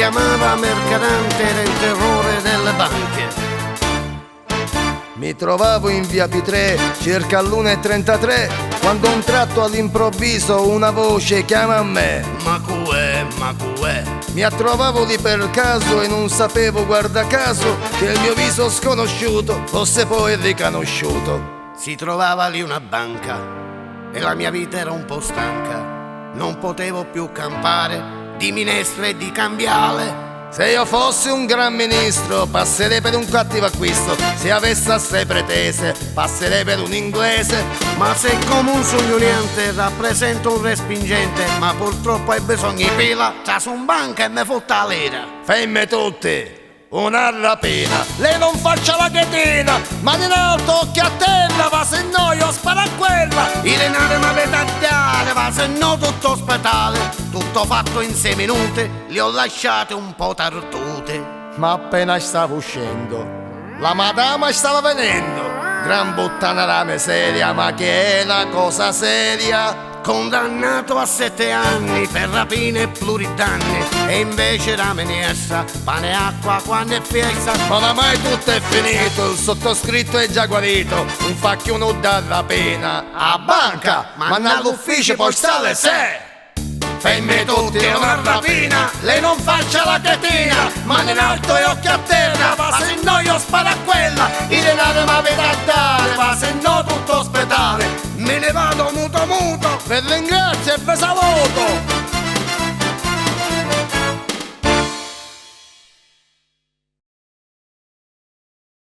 chiamava mercadante, era il terrore delle banche. Mi trovavo in via Pitrè circa all'1:33 quando un tratto all'improvviso una voce chiama a me. Ma cuè, ma cuè. Mi attrovavo lì per caso e non sapevo, guarda caso, che il mio viso sconosciuto fosse poi riconosciuto. Si trovava lì una banca e la mia vita era un po' stanca. Non potevo più campare di minestre e di cambiale. Se io fossi un gran ministro passerei per un cattivo acquisto. Se avessi assai pretese passerei per un inglese. Ma se come un sogno niente rappresento un respingente, ma purtroppo hai bisogno di pila, sta su un banco e me fotta l'era. Femme tutte una rapina. Lei non faccia la chetina, mani in alto, occhi a terra, va se no io sparo a quella. I denari mi avete a dare, va se no tutto ospedale. Tutto fatto in 6 minuti, li ho lasciate un po' tartute. Ma appena stavo uscendo, la madama stava venendo. Gran puttana la miseria, ma che è una cosa seria. Condannato a 7 anni per rapine e pluridanni, e invece da meniessa, pane e acqua quando è fiesta. Ma oramai tutto è finito, il sottoscritto è già guarito. Un facchiuno dà la pena a banca, ma all'ufficio postale se. Femme tutti una rapina, lei non faccia la chetina, mani in alto e occhi a terra, ma se no io sparo a quella. I denari mi avete a dare,